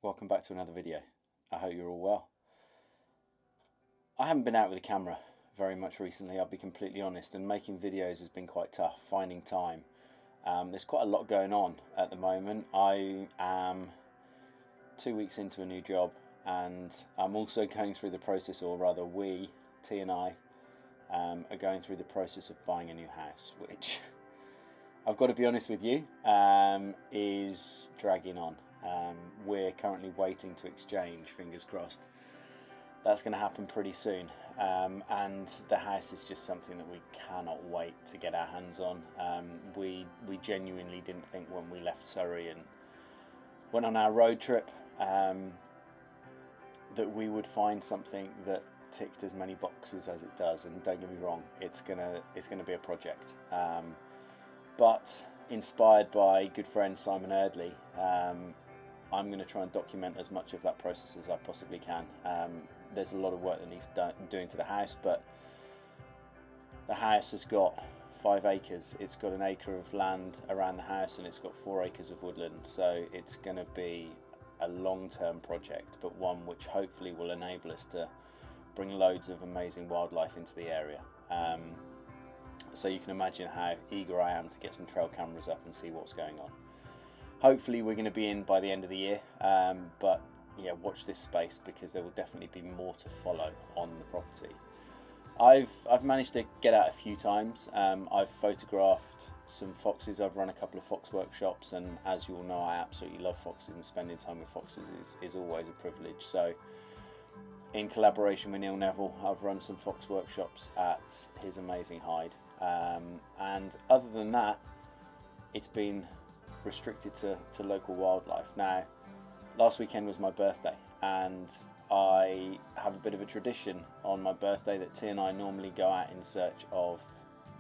Welcome back to another video. I hope you're all well. I haven't been out with a camera very much recently, I'll be completely honest, and making videos has been quite tough, finding time. There's quite a lot going on at the moment. I am 2 weeks into a new job, and I'm also going through the process, or rather we, T and I, are going through the process of buying a new house, which I've got to be honest with you, is dragging on. We're currently waiting to exchange, fingers crossed. That's going to happen pretty soon, and the house is just something that we cannot wait to get our hands on. We genuinely didn't think when we left Surrey and went on our road trip that we would find something that ticked as many boxes as it does. And don't get me wrong, it's gonna be a project. But inspired by good friend Simon Eardley, I'm going to try and document as much of that process as I possibly can. There's a lot of work that needs doing to the house, but the house has got 5 acres. It's got an acre of land around the house, and it's got 4 acres of woodland. So it's going to be a long-term project, but one which hopefully will enable us to bring loads of amazing wildlife into the area. So you can imagine how eager I am to get some trail cameras up and see what's going on. Hopefully we're going to be in by the end of the year, but yeah, watch this space because there will definitely be more to follow on the property. I've managed to get out a few times. I've photographed some foxes. I've run a couple of fox workshops, and as you all know, I absolutely love foxes, and spending time with foxes is always a privilege. So in collaboration with Neil Neville, I've run some fox workshops at his amazing hide. And other than that, it's been restricted to local wildlife. Now, last weekend was my birthday, and I have a bit of a tradition on my birthday that T and I normally go out in search of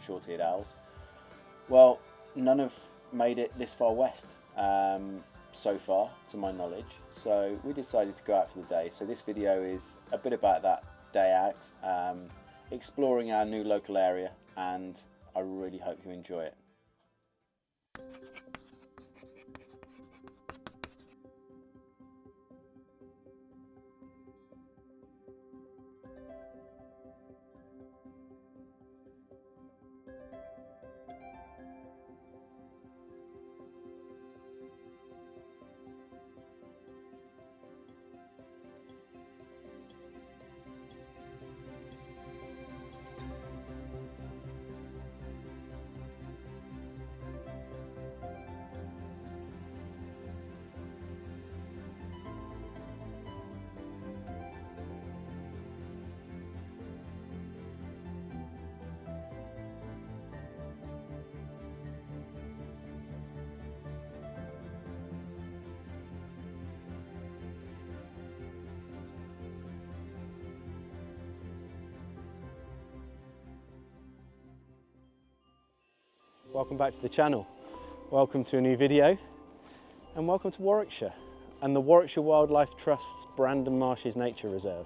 short-eared owls. Well, none have made it this far west so far, to my knowledge, so we decided to go out for the day. So this video is a bit about that day out, exploring our new local area, and I really hope you enjoy it. Welcome back to the channel. Welcome to a new video, and welcome to Warwickshire and the Warwickshire Wildlife Trust's Brandon Marsh Nature Reserve.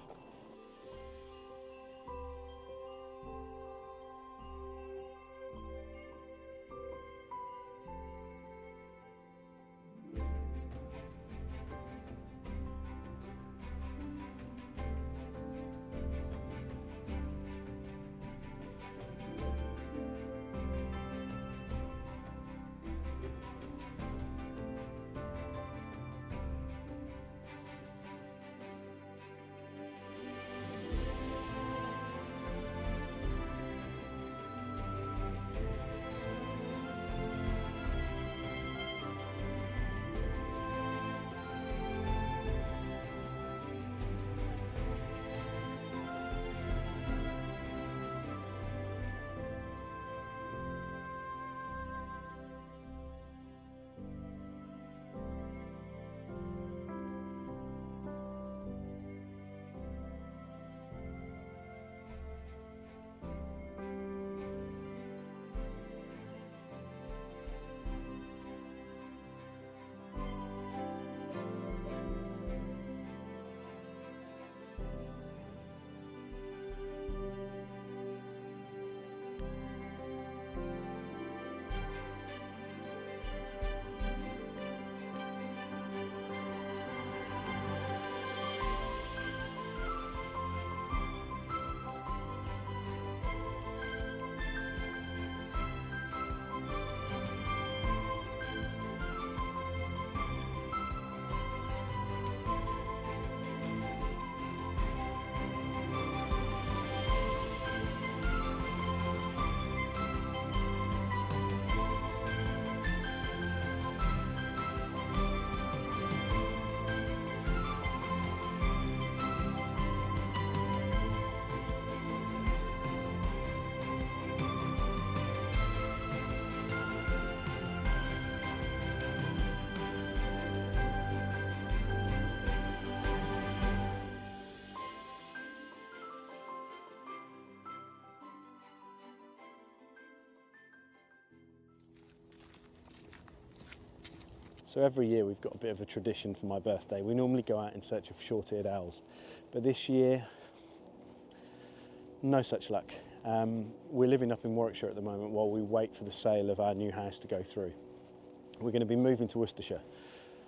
So every year we've got a bit of a tradition for my birthday. We normally go out in search of short-eared owls, but this year, no such luck. We're living up in Warwickshire at the moment while we wait for the sale of our new house to go through. We're going to be moving to Worcestershire,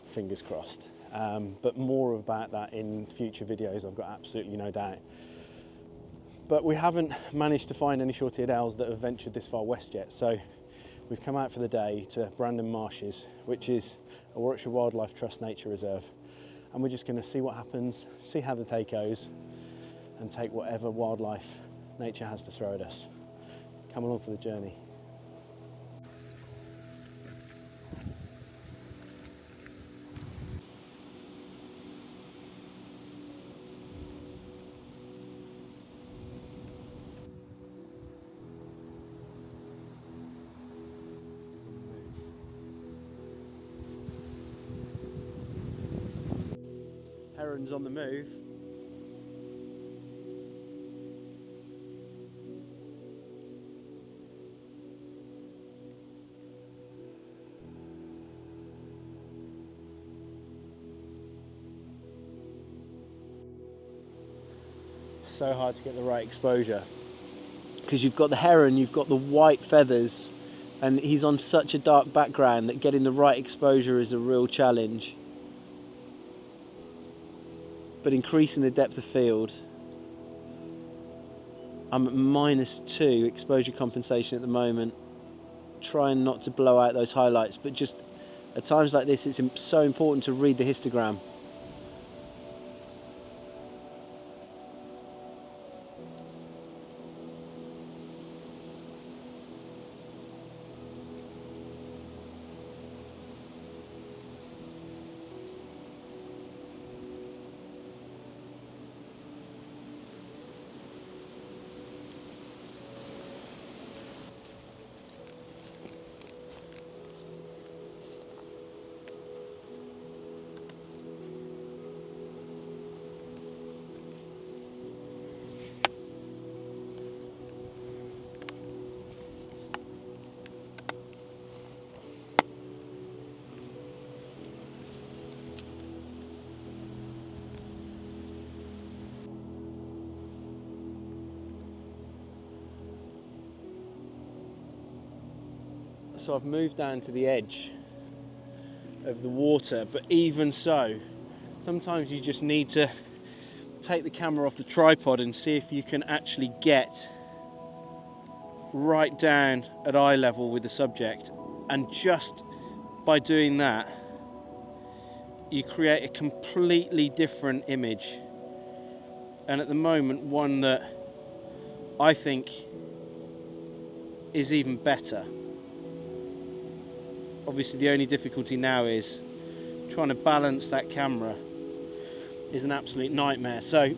fingers crossed. But more about that in future videos, I've got absolutely no doubt. But we haven't managed to find any short-eared owls that have ventured this far west yet, so we've come out for the day to Brandon Marshes, which is a Warwickshire Wildlife Trust Nature Reserve, and we're just going to see what happens, see how the day goes, and take whatever wildlife nature has to throw at us. Come along for the journey. Herons on the move. So hard to get the right exposure because you've got the heron, you've got the white feathers, and he's on such a dark background that getting the right exposure is a real challenge. But increasing the depth of field, I'm at -2 exposure compensation at the moment, trying not to blow out those highlights, but just at times like this it's so important to read the histogram. So I've moved down to the edge of the water, but even so, sometimes you just need to take the camera off the tripod and see if you can actually get right down at eye level with the subject, and just by doing that you create a completely different image, and at the moment one that I think is even better. Obviously the only difficulty now is trying to balance that camera is an absolute nightmare, so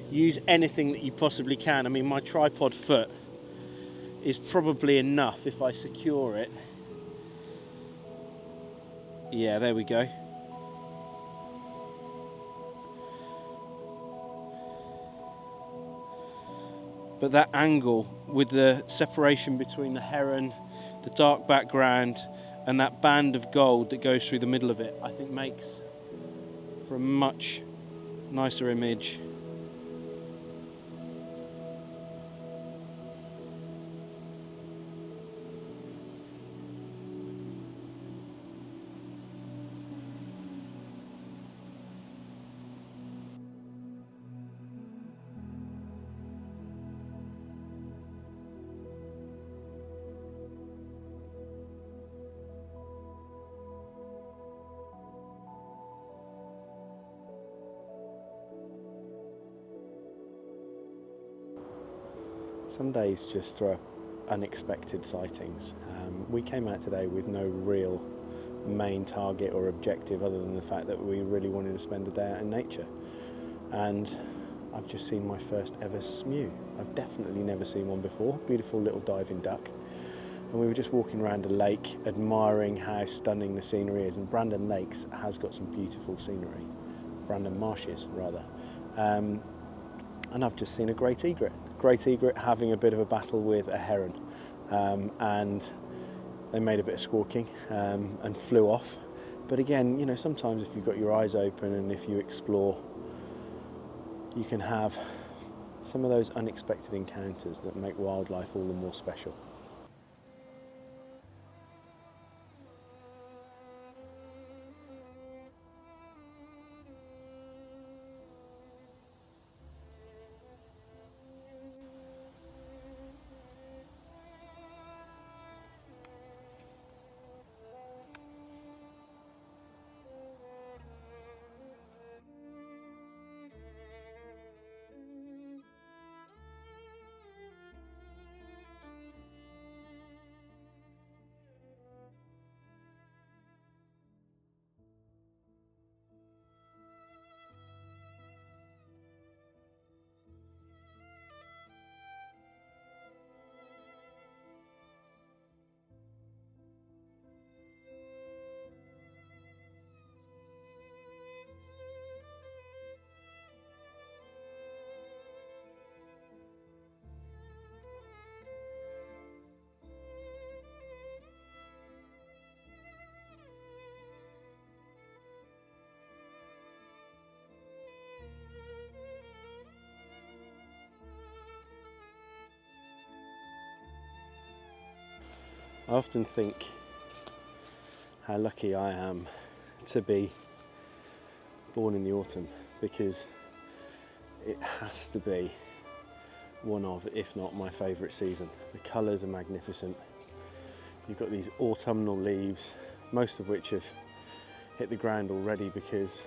use anything that you possibly can. I mean, my tripod foot is probably enough if I secure it. Yeah, there we go. But that angle with the separation between the heron, the dark background, and that band of gold that goes through the middle of it, I think makes for a much nicer image. Some days just throw up unexpected sightings. We came out today with no real main target or objective other than the fact that we really wanted to spend the day out in nature. And I've just seen my first ever smew. I've definitely never seen one before. Beautiful little diving duck. And we were just walking around a lake admiring how stunning the scenery is, and Brandon Lakes has got some beautiful scenery. Brandon Marshes rather. And I've just seen a great egret having a bit of a battle with a heron, and they made a bit of squawking and flew off, But again, you know, sometimes if you've got your eyes open and if you explore, you can have some of those unexpected encounters that make wildlife all the more special. I often think how lucky I am to be born in the autumn, because it has to be one of, if not my favourite season. The colours are magnificent. You've got these autumnal leaves, most of which have hit the ground already because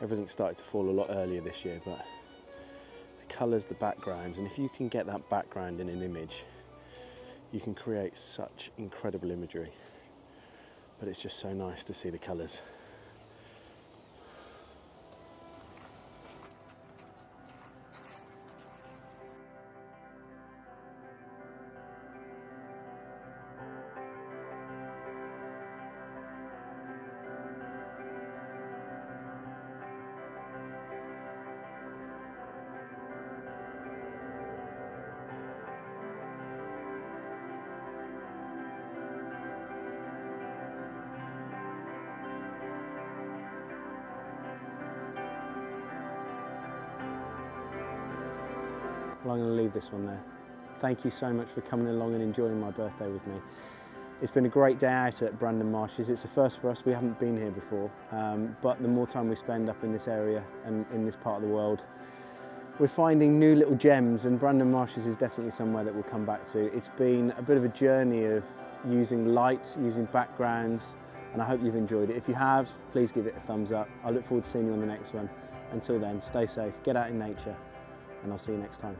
everything started to fall a lot earlier this year, but the colours, the backgrounds, and if you can get that background in an image, you can create such incredible imagery. But it's just so nice to see the colours. Well, I'm going to leave this one there. Thank you so much for coming along and enjoying my birthday with me. It's been a great day out at Brandon Marshes. It's a first for us, we haven't been here before, but the more time we spend up in this area and in this part of the world, we're finding new little gems, and Brandon Marshes is definitely somewhere that we'll come back to. It's been a bit of a journey of using light, using backgrounds, and I hope you've enjoyed it. If you have, please give it a thumbs up. I look forward to seeing you on the next one. Until then, stay safe, get out in nature, and I'll see you next time.